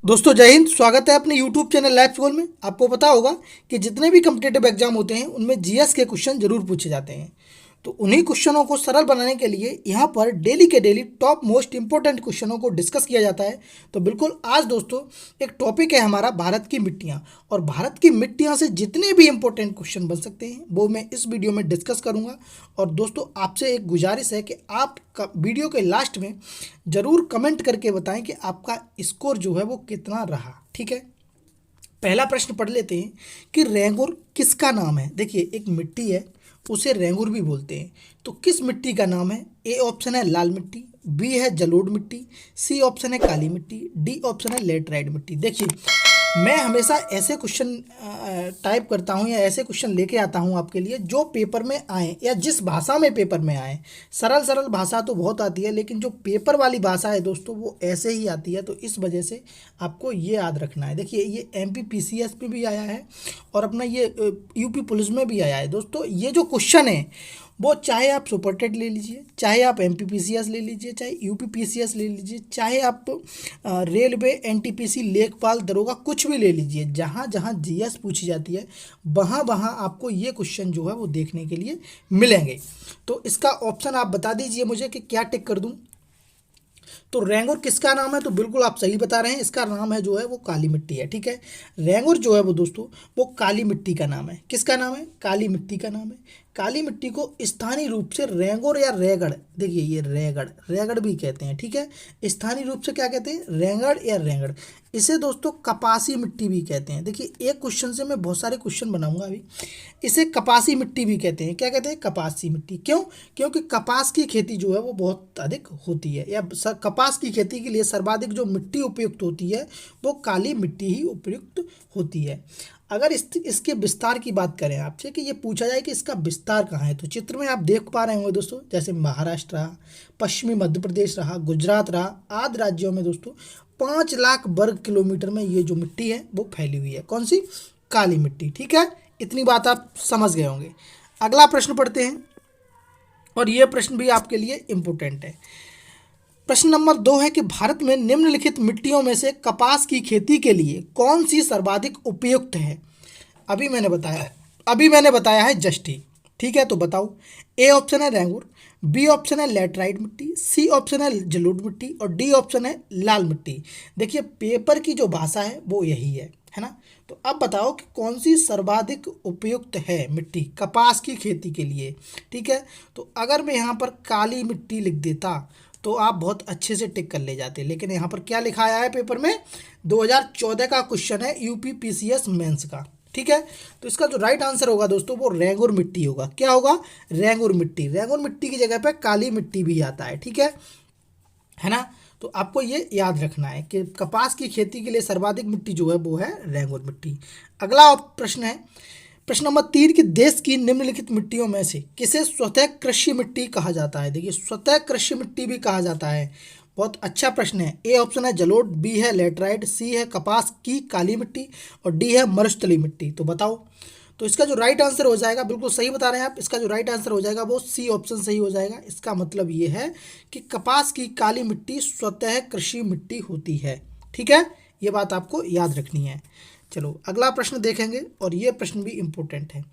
दोस्तों जय हिंद। स्वागत है अपने यूट्यूब चैनल लैब स्कूल में। आपको पता होगा कि जितने भी कम्पिटेटिव एग्जाम होते हैं उनमें जीएस के क्वेश्चन जरूर पूछे जाते हैं। तो उन्हीं क्वेश्चनों को सरल बनाने के लिए यहाँ पर डेली के डेली टॉप मोस्ट इंपॉर्टेंट क्वेश्चनों को डिस्कस किया जाता है। तो बिल्कुल आज दोस्तों एक टॉपिक है हमारा भारत की मिट्टियाँ, और भारत की मिट्टियाँ से जितने भी इंपॉर्टेंट क्वेश्चन बन सकते हैं वो मैं इस वीडियो में डिस्कस करूँगा। और दोस्तों आपसे एक गुजारिश है कि आप वीडियो के लास्ट में ज़रूर कमेंट करके बताएं कि आपका स्कोर जो है वो कितना रहा। ठीक है, पहला प्रश्न पढ़ लेते हैं कि रेंगुर किसका नाम है। देखिए एक मिट्टी है, उसे रेंगुर भी बोलते हैं। तो किस मिट्टी का नाम है? ए ऑप्शन है लाल मिट्टी, बी है जलोढ़ मिट्टी, सी ऑप्शन है काली मिट्टी, डी ऑप्शन है लेटराइट मिट्टी। देखिए मैं हमेशा ऐसे क्वेश्चन टाइप करता हूँ या ऐसे क्वेश्चन लेके आता हूँ आपके लिए जो पेपर में आए या जिस भाषा में पेपर में आए। सरल सरल भाषा तो बहुत आती है, लेकिन जो पेपर वाली भाषा है दोस्तों वो ऐसे ही आती है। तो इस वजह से आपको ये याद रखना है। देखिए ये एमपी पीसीएस में भी आया है और अपना ये यूपी पुलिस में भी आया है। दोस्तों ये जो क्वेश्चन है वो चाहे आप सुपर टेट ले लीजिए, चाहे आप एमपीपीसीएस ले लीजिए, चाहे यूपीपीसीएस ले लीजिए, चाहे आप रेलवे एनटीपीसी लेखपाल दरोगा कुछ भी ले लीजिए, जहाँ जहाँ जीएस पूछी जाती है वहाँ वहाँ आपको ये क्वेश्चन जो है वो देखने के लिए मिलेंगे। तो इसका ऑप्शन आप बता दीजिए मुझे कि क्या टिक कर दूँ। तो रेंगुर किसका नाम है? तो बिल्कुल आप सही बता रहे हैं, इसका नाम है जो है वो काली मिट्टी है। ठीक है, रेंगुर जो है वो दोस्तों वो काली मिट्टी का नाम है। किसका नाम है? काली मिट्टी का नाम है। काली मिट्टी को स्थानीय रूप से रेंगुर या रेगड़, देखिए ये रेगड़ रेगड़ भी कहते हैं। ठीक है, स्थानीय रूप से क्या कहते हैं? रेंगड़ या रेंगड़। इसे दोस्तों कपासी मिट्टी भी कहते हैं। देखिए एक क्वेश्चन से मैं बहुत सारे क्वेश्चन बनाऊंगा अभी। इसे कपासी मिट्टी भी कहते हैं। क्या कहते हैं? कपासी मिट्टी। क्यों? क्योंकि कपास की खेती जो है वो बहुत अधिक होती है, या कपास की खेती के लिए सर्वाधिक जो मिट्टी उपयुक्त होती है वो काली मिट्टी ही उपयुक्त होती है। अगर इसके विस्तार की बात करें आपसे कि ये पूछा जाए कि इसका विस्तार कहाँ है, तो चित्र में आप देख पा रहे होंगे दोस्तों, जैसे महाराष्ट्र रहा, पश्चिमी मध्य प्रदेश रहा, गुजरात रहा, आदि राज्यों में दोस्तों 5 लाख वर्ग किलोमीटर में ये जो मिट्टी है वो फैली हुई है। कौन सी? काली मिट्टी। ठीक है, इतनी बात आप समझ गए होंगे। अगला प्रश्न पढ़ते हैं, और यह प्रश्न भी आपके लिए इम्पोर्टेंट है। प्रश्न नंबर 2 है कि भारत में निम्नलिखित मिट्टियों में से कपास की खेती के लिए कौन सी सर्वाधिक उपयुक्त है? अभी मैंने बताया है जस्टी। ठीक है, तो बताओ। ए ऑप्शन है रेंगुर, बी ऑप्शन है लेटराइट मिट्टी, सी ऑप्शन है जलोढ़ मिट्टी, और डी ऑप्शन है लाल मिट्टी। देखिए पेपर की जो भाषा है वो यही है ना। तो अब बताओ कि कौन सी सर्वाधिक उपयुक्त है मिट्टी कपास की खेती के लिए। ठीक है, तो अगर मैं यहाँ पर काली मिट्टी लिख देता तो आप बहुत अच्छे से टिक कर ले जाते, लेकिन यहाँ पर क्या लिखा आया है पेपर में? 2014 का क्वेश्चन है यूपी पीसीएस मेंस का। ठीक है, तो इसका जो राइट आंसर होगा दोस्तों वो रेंगुर मिट्टी होगा। क्या होगा? रेंगुर मिट्टी। रेंगुर मिट्टी की जगह पे काली मिट्टी भी आता है। ठीक है ना। तो आपको ये याद रखना है कि कपास की खेती के लिए सर्वाधिक मिट्टी जो है वो है रेंगुर मिट्टी। अगला प्रश्न है, प्रश्न नंबर 3 कि देश की निम्नलिखित मिट्टियों में से किसे स्वतः कृषि मिट्टी कहा जाता है? देखिए स्वतः कृषि मिट्टी भी कहा जाता है। बहुत अच्छा प्रश्न है। ए ऑप्शन है जलोढ़, बी है लेटराइट, सी है कपास की काली मिट्टी, और डी है मरुस्थलीय मिट्टी। तो बताओ। तो इसका जो राइट आंसर हो जाएगा, बिल्कुल सही बता रहे हैं आप, इसका जो राइट आंसर हो जाएगा वो सी ऑप्शन सही हो जाएगा। इसका मतलब ये है कि कपास की काली मिट्टी स्वतः कृषि मिट्टी होती है। ठीक है, ये बात आपको याद रखनी है। चलो अगला प्रश्न देखेंगे, और ये प्रश्न भी इम्पोर्टेंट है।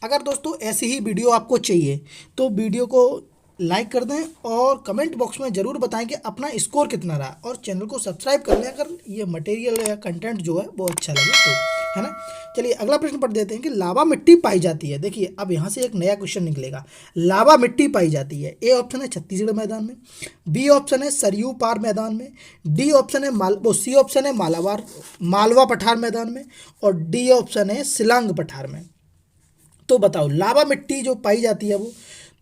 अगर दोस्तों ऐसी ही वीडियो आपको चाहिए तो वीडियो को लाइक कर दें और कमेंट बॉक्स में ज़रूर बताएं कि अपना स्कोर कितना रहा, और चैनल को सब्सक्राइब कर लें अगर ये मटेरियल या कंटेंट जो है वो अच्छा लगे तो, है ना। चलिए अगला प्रश्न पढ़ देते हैं कि लावा मिट्टी पाई जाती है। देखिए अब यहाँ से एक नया क्वेश्चन निकलेगा। लावा मिट्टी पाई जाती है। ए ऑप्शन है छत्तीसगढ़ मैदान में, बी ऑप्शन है सरयू पार मैदान में, डी ऑप्शन है सी ऑप्शन है मालवा पठार मैदान में, और डी ऑप्शन है सिलांग पठार में। तो बताओ लावा मिट्टी जो पाई जाती है वो,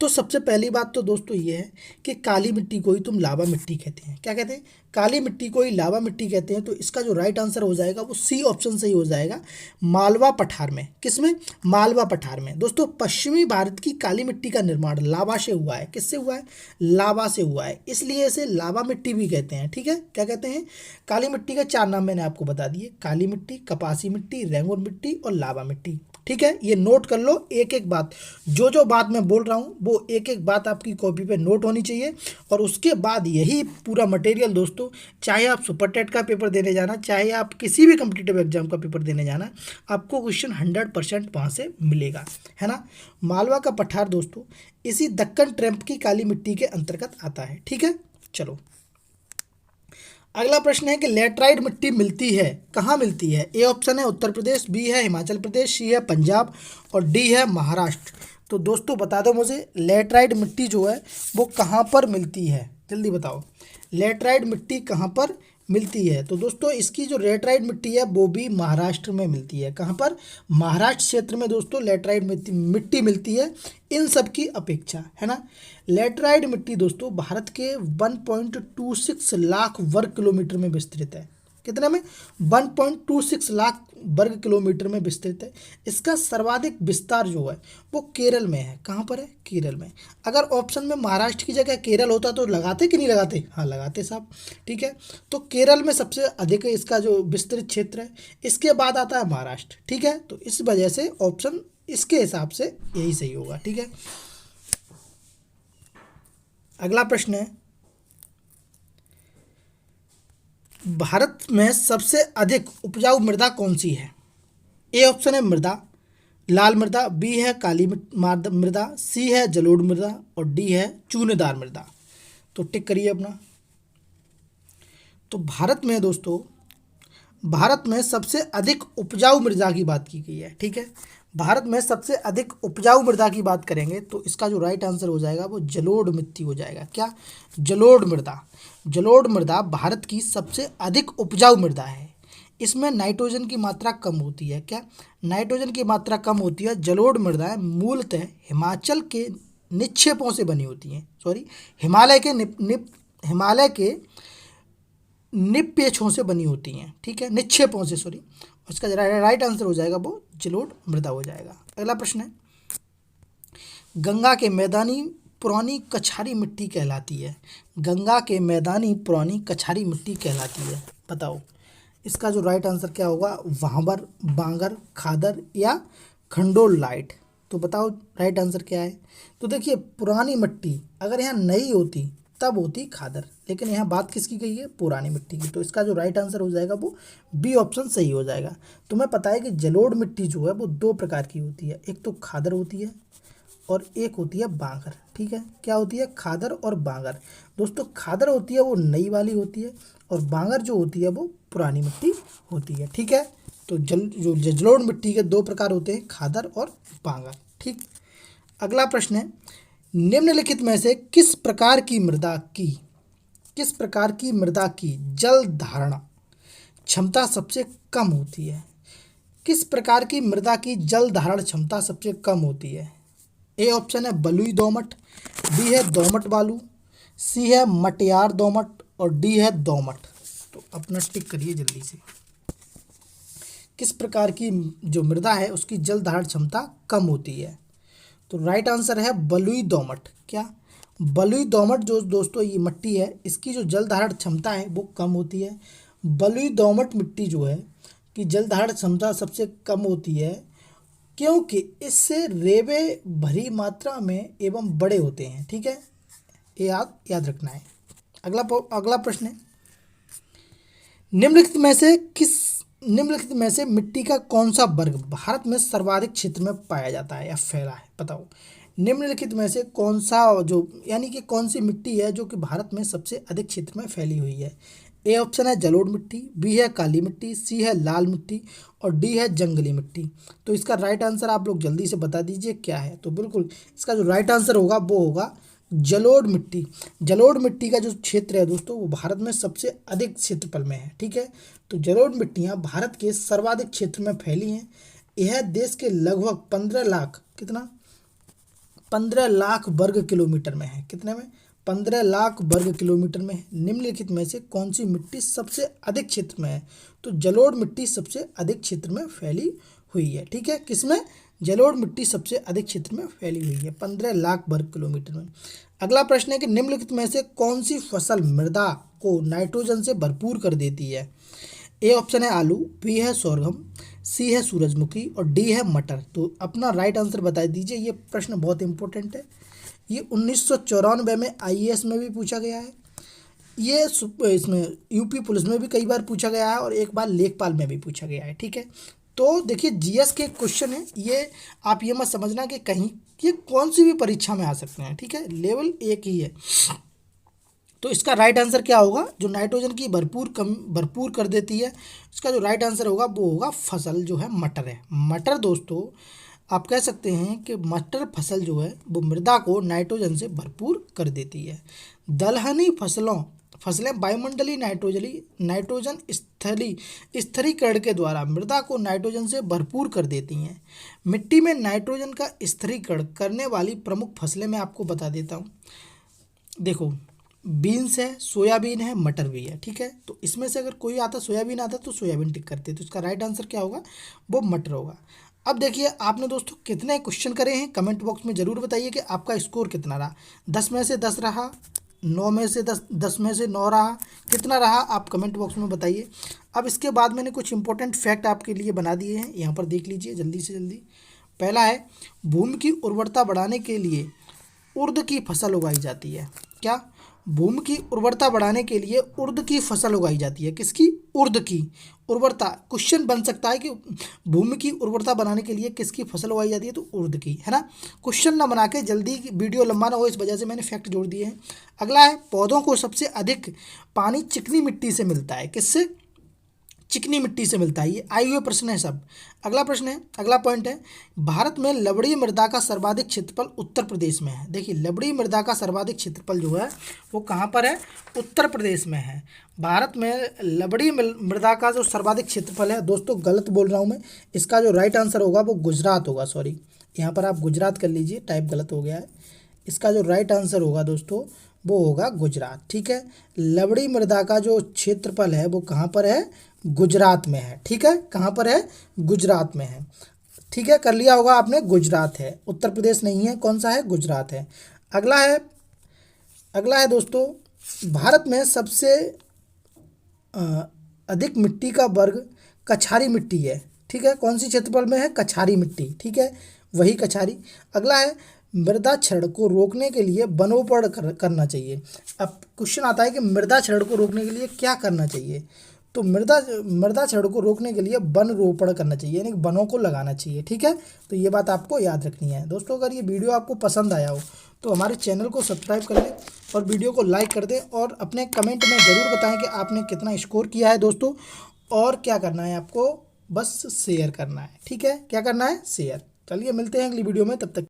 तो सबसे पहली बात तो दोस्तों ये है कि काली मिट्टी को ही तुम लावा मिट्टी कहते हैं। क्या कहते हैं? काली मिट्टी को ही लावा मिट्टी कहते हैं। तो इसका जो राइट आंसर हो जाएगा वो सी ऑप्शन सही हो जाएगा, मालवा पठार में। किसमें? मालवा पठार में। दोस्तों पश्चिमी भारत की काली मिट्टी का निर्माण लावा से हुआ है। किससे हुआ है? लावा से हुआ है, इसलिए इसे लावा मिट्टी भी कहते हैं। ठीक है, क्या कहते हैं? काली मिट्टी के 4 नाम मैंने आपको बता दिए, काली मिट्टी, कपासी मिट्टी, रेंगुर मिट्टी और लावा मिट्टी। ठीक है, ये नोट कर लो एक एक बात, जो जो बात मैं बोल रहा हूँ वो एक एक बात आपकी कॉपी पे नोट होनी चाहिए। और उसके बाद यही पूरा मटेरियल दोस्तों, चाहे आप सुपर टेट का पेपर देने जाना, चाहे आप किसी भी कम्पिटिटिव एग्जाम का पेपर देने जाना, आपको क्वेश्चन 100% वहाँ से मिलेगा, है ना। मालवा का पठार दोस्तों इसी दक्कन ट्रैम्प की काली मिट्टी के अंतर्गत आता है, ठीक है। चलो अगला प्रश्न है कि लेटराइट मिट्टी मिलती है कहाँ मिलती है। ए ऑप्शन है उत्तर प्रदेश, बी है हिमाचल प्रदेश, सी है पंजाब और डी है महाराष्ट्र। तो दोस्तों बता दो मुझे, लेटराइट मिट्टी जो है वो कहाँ पर मिलती है, जल्दी बताओ, लेटराइट मिट्टी कहाँ पर मिलती है। तो दोस्तों इसकी जो लेटराइट मिट्टी है वो भी महाराष्ट्र में मिलती है। कहाँ पर, महाराष्ट्र क्षेत्र में दोस्तों लेटराइट मिट्टी मिलती है इन सब की अपेक्षा, है ना। लेटराइट मिट्टी दोस्तों भारत के 1.26 लाख वर्ग किलोमीटर में विस्तृत है। कितने में, 1.26 लाख वर्ग किलोमीटर में विस्तृत है। इसका सर्वाधिक विस्तार जो है वो केरल में है। कहाँ पर है, केरल में। अगर ऑप्शन में महाराष्ट्र की जगह केरल होता तो लगाते कि नहीं लगाते, हाँ लगाते साहब, ठीक है। तो केरल में सबसे अधिक इसका जो विस्तृत क्षेत्र है, इसके बाद आता है महाराष्ट्र, ठीक है। तो इस वजह से ऑप्शन इसके हिसाब से यही सही होगा, ठीक है। अगला प्रश्न है, भारत में सबसे अधिक उपजाऊ मृदा कौन सी है। ए ऑप्शन है मृदा, लाल मृदा, बी है काली मृदा, सी है जलोढ़ मृदा और डी है चूनेदार मृदा। तो टिक करिए अपना। तो भारत में दोस्तों, भारत में सबसे अधिक उपजाऊ मृदा की बात की गई है, ठीक है। भारत में सबसे अधिक उपजाऊ मृदा की बात करेंगे तो इसका जो राइट आंसर हो जाएगा वो जलोढ़ मिट्टी हो जाएगा। क्या, जलोढ़ मृदा। जलोढ़ मृदा भारत की सबसे अधिक उपजाऊ मृदा है। इसमें नाइट्रोजन की मात्रा कम होती है। क्या, नाइट्रोजन की मात्रा कम होती है। जलोढ़ मृदाएं मूलतः हिमाचल के निक्षेपों से बनी होती हैं, सॉरी हिमालय के निपेक्षों से बनी होती हैं, ठीक है, निक्षेपों से, सॉरी। उसका राइट आंसर हो जाएगा वो जलोढ़ मृदा हो जाएगा। अगला प्रश्न है, गंगा के मैदानी पुरानी कछारी मिट्टी कहलाती है। गंगा के मैदानी पुरानी कछारी मिट्टी कहलाती है, बताओ इसका जो राइट आंसर क्या होगा, वाहबर, बांगर, खादर या खंडोलाइट। तो बताओ राइट आंसर क्या है। तो देखिए, पुरानी मिट्टी अगर यहाँ नहीं होती तब होती खादर, लेकिन यहाँ बात किसकी गई है, पुरानी मिट्टी की। तो इसका जो राइट आंसर हो जाएगा वो बी ऑप्शन सही हो जाएगा। तुम्हें पता है कि जलोढ़ मिट्टी जो है वो दो प्रकार की होती है, एक तो खादर होती है और एक होती है बांगर, ठीक है। क्या होती है, खादर और बांगर। दोस्तों खादर होती है वो नई वाली होती है और बांगर जो होती है वो पुरानी मिट्टी होती है, ठीक है। तो जलोढ़ मिट्टी के दो प्रकार होते हैं, खादर और बांगर, ठीक। अगला प्रश्न है, निम्नलिखित में से किस प्रकार की मृदा की जल धारण क्षमता सबसे कम होती है। किस प्रकार की मृदा की जल धारण क्षमता सबसे कम होती है। ए ऑप्शन है बलुई दोमट, बी है दोमट बालू, सी है मटियार दोमट और डी है दोमट। तो अपना टिक करिए जल्दी से। किस प्रकार की जो मृदा है उसकी जल धारण क्षमता कम होती है। तो राइट आंसर है बलुई दोमट। क्या, बलुई दोमट जो दोस्तों ये मिट्टी है इसकी जो जल धारण क्षमता है वो कम होती है। बलुई दोमट मिट्टी जो है कि जल धारण क्षमता सबसे कम होती है क्योंकि इससे रेवे भरी मात्रा में एवं बड़े होते हैं, ठीक है, ये याद रखना है। अगला प्रश्न है, निम्नलिखित में से मिट्टी का कौन सा वर्ग भारत में सर्वाधिक क्षेत्र में पाया जाता है या फैला है, बताओ। निम्नलिखित में से कौन सा जो यानी कि कौन सी मिट्टी है जो कि भारत में सबसे अधिक क्षेत्र में फैली हुई है। ए ऑप्शन है जलोढ़ मिट्टी, बी है काली मिट्टी, सी है लाल मिट्टी और डी है जंगली मिट्टी। तो इसका राइट आंसर आप लोग जल्दी से बता दीजिए क्या है। तो बिल्कुल इसका जो राइट आंसर होगा वो होगा जलोढ़ मिट्टी। जलोढ़ मिट्टी का जो क्षेत्र है दोस्तों वो भारत में सबसे अधिक क्षेत्रफल में है, ठीक है। तो जलोढ़ मिट्टियाँ भारत के सर्वाधिक क्षेत्र में फैली हैं। यह देश के लगभग 15 लाख वर्ग किलोमीटर में है। कितने में, 15 लाख वर्ग किलोमीटर में है। निम्नलिखित में से कौन सी मिट्टी सबसे अधिक क्षेत्र में है। तो जलोढ़ मिट्टी सबसे अधिक क्षेत्र में फैली हुई है, ठीक है। किसमें, जलोढ़ मिट्टी सबसे अधिक क्षेत्र में फैली हुई है 15 लाख वर्ग किलोमीटर में। अगला प्रश्न है कि निम्नलिखित में से कौन सी फसल मृदा को नाइट्रोजन से भरपूर कर देती है। ए ऑप्शन है आलू, बी है सोरगम, सी है सूरजमुखी और डी है मटर। तो अपना राइट आंसर बता दीजिए। ये प्रश्न बहुत इंपॉर्टेंट है। ये 1994 में आईएएस में भी पूछा गया है। ये इसमें यूपी पुलिस में भी कई बार पूछा गया है और एक बार लेखपाल में भी पूछा गया है। ठीक है, तो देखिए जीएस के क्वेश्चन है ये, आप ये मत समझना कि कहीं ये कौन सी भी परीक्षा में आ सकते हैं। ठीक है, लेवल एक ही है। तो इसका राइट आंसर क्या होगा? जो नाइट्रोजन की भरपूर कर देती है, इसका जो राइट आंसर होगा वो होगा फसल जो है मटर है। मटर दोस्तों आप कह सकते हैं कि मटर फसल जो है वो मृदा को नाइट्रोजन से भरपूर कर देती है। दलहनी फसलें वायुमंडलीय नाइट्रोजन स्थिरीकरण के द्वारा मृदा को नाइट्रोजन से भरपूर कर देती हैं। मिट्टी में नाइट्रोजन का स्थिरीकरण करने वाली प्रमुख फसलें मैं आपको बता देता हूँ। देखो, बीन्स है, सोयाबीन है, मटर भी है। ठीक है, तो इसमें से अगर कोई आता, सोयाबीन आता तो सोयाबीन टिक करते, तो इसका राइट आंसर क्या होगा? वो मटर होगा। अब देखिए आपने दोस्तों कितने क्वेश्चन करे हैं, कमेंट बॉक्स में ज़रूर बताइए कि आपका स्कोर कितना रहा। 10 में से 10 रहा, 9 में से 10, 10 में से 9 रहा, कितना रहा आप कमेंट बॉक्स में बताइए। अब इसके बाद मैंने कुछ इंपॉर्टेंट फैक्ट आपके लिए बना दिए हैं, यहाँ पर देख लीजिए जल्दी से जल्दी। पहला है, भूमि की उर्वरता बढ़ाने के लिए उर्द की फसल उगाई जाती है। क्या? भूमि की उर्वरता बढ़ाने के लिए उर्द की फसल उगाई जाती है। किसकी? उर्द की उर्वरता। क्वेश्चन बन सकता है कि भूमि की उर्वरता बढ़ाने के लिए किसकी फसल उगाई जाती है? तो उर्द की, है ना। क्वेश्चन ना बना के जल्दी वीडियो लंबा ना हो, इस वजह से मैंने फैक्ट जोड़ दिए हैं। अगला है, पौधों को सबसे अधिक पानी चिकनी मिट्टी से मिलता है। किससे? चिकनी मिट्टी से मिलता है। ये आए हुए प्रश्न है सब। अगला प्रश्न है, अगला पॉइंट है, भारत में लवणीय मृदा का सर्वाधिक क्षेत्रफल उत्तर प्रदेश में है। देखिए लवणीय मृदा का सर्वाधिक क्षेत्रफल जो है वो कहाँ पर है? उत्तर प्रदेश में है। भारत में लवणीय मृदा का जो सर्वाधिक क्षेत्रफल है, दोस्तों गलत बोल रहा हूँ मैं, इसका जो राइट आंसर होगा वो गुजरात होगा। सॉरी, यहाँ पर आप गुजरात कर लीजिए, टाइप गलत हो गया है। इसका जो राइट आंसर होगा दोस्तों वो होगा गुजरात। ठीक है, लवणीय मृदा का जो क्षेत्रफल है वो कहाँ पर है? गुजरात में है। ठीक है, कहाँ पर है? गुजरात में है। ठीक है, कर लिया होगा आपने, गुजरात है, उत्तर प्रदेश नहीं है। कौन सा है? गुजरात है। अगला है दोस्तों, भारत में सबसे अधिक मिट्टी का वर्ग कछारी मिट्टी है। ठीक है, कौन सी क्षेत्रफल में है? कछारी मिट्टी। ठीक है, वही कछारी। अगला है, मृदा क्षरण को रोकने के लिए वनोपण करना चाहिए। अब क्वेश्चन आता है कि मृदा क्षरण को रोकने के लिए क्या करना चाहिए? तो मृदा क्षरण को रोकने के लिए वन रोपण करना चाहिए, यानी वनों को लगाना चाहिए। ठीक है, तो ये बात आपको याद रखनी है दोस्तों। अगर ये वीडियो आपको पसंद आया हो तो हमारे चैनल को सब्सक्राइब कर लें और वीडियो को लाइक कर दें और अपने कमेंट में ज़रूर बताएं कि आपने कितना स्कोर किया है दोस्तों। और क्या करना है आपको? बस शेयर करना है। ठीक है, क्या करना है? शेयर। चलिए मिलते हैं अगली वीडियो में, तब तक